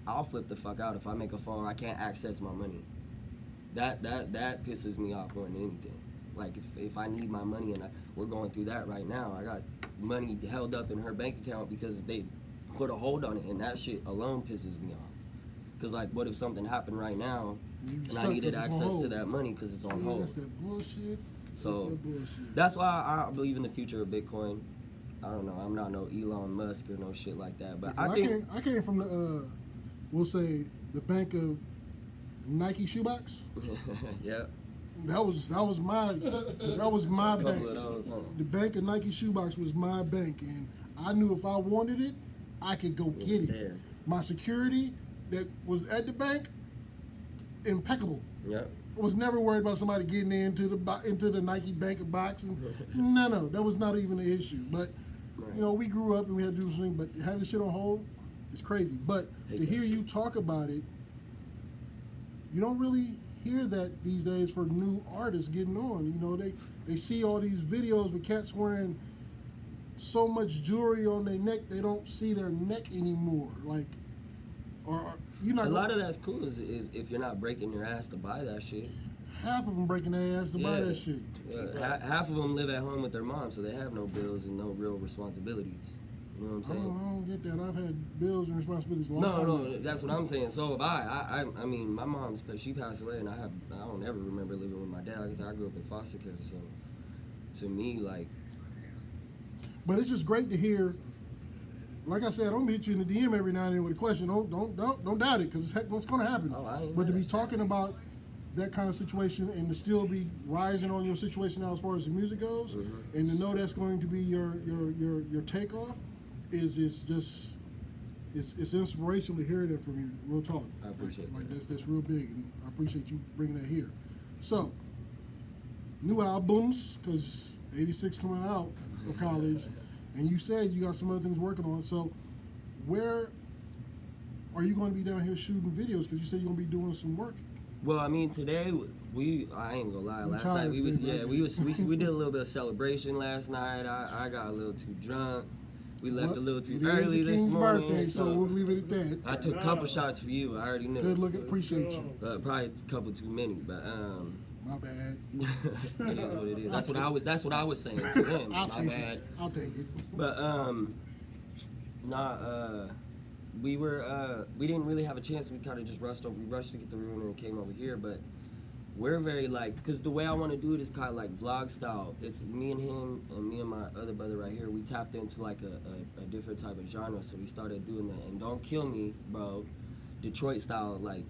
I'll flip the fuck out if I make a phone I can't access my money. That pisses me off more than anything. Like if I need my money, and we're going through that right now. I got money held up in her bank account because they put a hold on it, and that shit alone pisses me off. Cause like, what if something happened right now, You and stuck I needed 'cause it's on access to hold. that money because it's on See, hold. That's that bullshit. So That's that bullshit. that's why I believe in the future of Bitcoin. I don't know. I'm not no Elon Musk or no shit like that, but I think I came from the we'll say the bank of Nike shoebox. yeah, That was my a couple bank. of those. Huh? The bank of Nike shoebox was my bank, and I knew if I wanted it, I could go It get was it. there. My security that was at the bank, impeccable. Yep. I was never worried about somebody getting into the Nike bank box, and no, that was not even an issue. But you know, we grew up and we had to do something. But having shit on hold is crazy. But to hear you talk about it, you don't really hear that these days for new artists getting on. You know, they see all these videos with cats wearing so much jewelry on their neck they don't see their neck anymore. Like, or you're not. A lot of that's cool is if you're not breaking your ass to buy that shit. half of them breaking their ass to buy that shit. Half of them live at home with their mom, so they have no bills and no real responsibilities. You know what I'm I saying? don't get that. I've had bills and responsibilities a long No, time. no, that's what I'm saying. So have I mean, my mom, she passed away, and I don't ever remember living with my dad. Like I said, I grew up in foster care, so to me, like, But it's just great to hear. Like I said, I'm gonna hit you in the DM every now and then with a question. Don't doubt it, because what's gonna happen. Oh, I ain't But to mad be at talking about that kind of situation and to still be rising on your situation now as far as the music goes, and to know that's going to be your takeoff, is just it's inspirational to hear that from you. Real talk. I appreciate like that. that's real big, and I appreciate you bringing that here. So, new albums, because 86 coming out of college, and you said you got some other things working on. So, where are you going to be down here shooting videos? Because you said you're going to be doing some work. well, I mean, today I ain't gonna lie. I'm Last tired, night we was baby. we did a little bit of celebration last night. I got a little too drunk. We left a little too It is early the this King's morning. birthday, so we'll leave it at that. I took a couple shots for you. I already knew. Good looking, appreciate you. Probably a couple too many, but My bad. it is what it is. That's what I was saying to him. I'll My take bad. it. I'll take it. But we didn't really have a chance. We kind of just rushed to get the room and came over here. But we're very because the way I want to do it is kind of like vlog style. It's me and him and me and my other brother right here. We tapped into like a different type of genre, so we started doing that. And don't kill me, bro, Detroit style like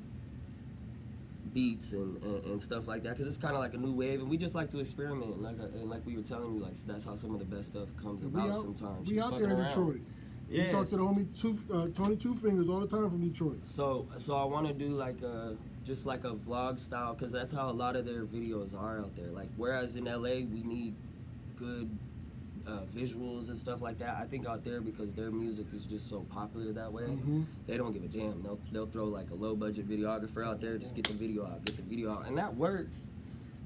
beats and stuff like that, because it's kind of like a new wave, and we just like to experiment. And like we were telling you, like that's how some of the best stuff comes about sometimes. We Just out fucking there in around. Detroit. Yeah. We talk to the homie Tony Two Fingers all the time from Detroit. So I want to do like just like a vlog style, because that's how a lot of their videos are out there. Like whereas in LA we need good visuals and stuff like that. I think out there, because their music is just so popular that way, they don't give a damn. They'll throw like a low budget videographer out there, just get the video out, and that works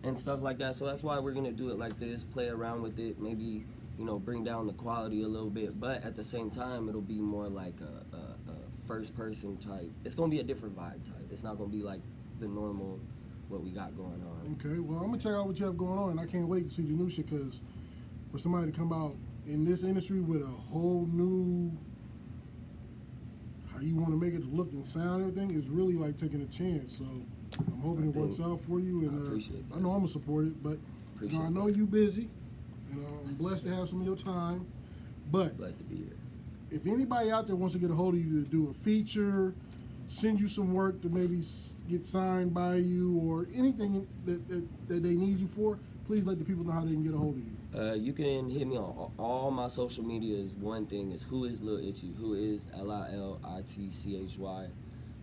and stuff like that. So that's why we're gonna do it like this, play around with it, maybe, you know, bring down the quality a little bit, but at the same time it'll be more like a first person type. It's gonna be a different vibe type. It's not gonna be like the normal what we got going on. Okay, well, I'm gonna check out what you have going on, and I can't wait to see the new shit, because for somebody to come out in this industry with a whole new, how you want to make it look and sound and everything, is really like taking a chance. So I'm hoping it works out for you, and I appreciate that. I know I'm gonna support it, but you know, I know you busy. You know, I'm blessed to have some of your time, but Blessed to be here. if anybody out there wants to get a hold of you to do a feature, send you some work to maybe get signed by you, or anything that they need you for, please let the people know how they can get a hold of you. You can hit me on all my social medias. One thing is Who is Lil Itchy? Who is LILITCHY?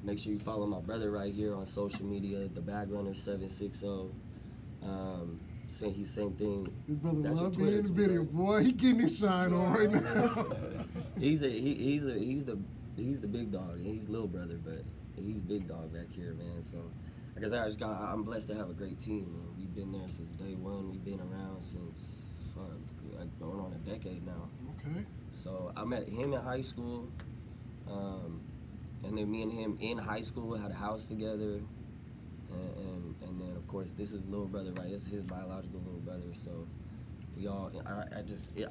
Make sure you follow my brother right here on social media, the Bag Runner 760. Same thing. His brother That's love your being in the Twitter, video, bro. boy. He getting his shine on right now. He's the big dog. He's little brother, but he's big dog back here, man. So, like I said, I'm blessed to have a great team, man. We've been there since day one. We've been around since like going on a decade now. Okay. So I met him in high school, and then me and him in high school had a house together, and then of course this is little brother, right? This is his biological little brother. So we all,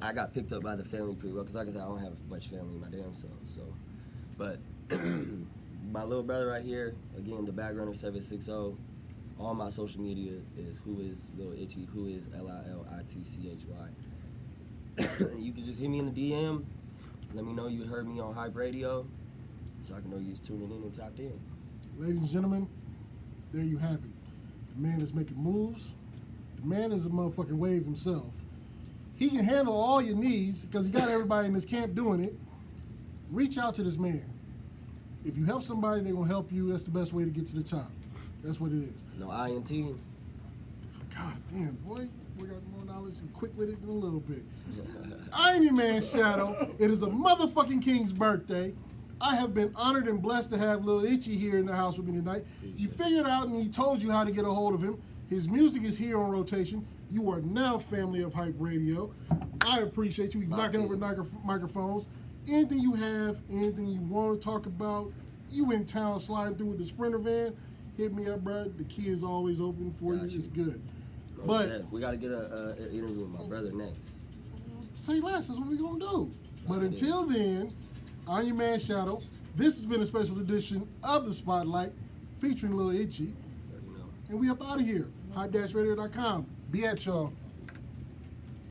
I got picked up by the family pretty well, because like I said, I don't have much family my damn self. So, but my little brother right here, again, the Backrunner 760. All my social media is Who Is Lil Itchy, Who Is LILITCHY. You can just hit me in the DM. Let me know you heard me on Hype Radio, so I can know you was tuning in and tapped in. Ladies and gentlemen, there you have it. The man is making moves. The man is a motherfucking wave himself. He can handle all your needs because he got everybody in this camp doing it. Reach out to this man. If you help somebody, they're going to help you. That's the best way to get to the top. That's what it is. No INT. God damn, boy. We got more knowledge and quick with it than a little bit. I'm your man, Shadow. It is a motherfucking king's birthday. I have been honored and blessed to have Lil Itchy here in the house with me tonight. You figured out and he told you how to get a hold of him. His music is here on rotation. You are now family of Hype Radio. I appreciate you. We knocking over microphones. Anything you have, anything you want to talk about, you in town sliding through with the Sprinter van, hit me up, bro. The key is always open for you. It's good. But we got to get an interview with my brother next. Say less. That's what we're going to do. But until then, I'm your man, Shadow. This has been a special edition of The Spotlight featuring Lil Itchy. And we up out of here. Hype-radio.com. Be at y'all.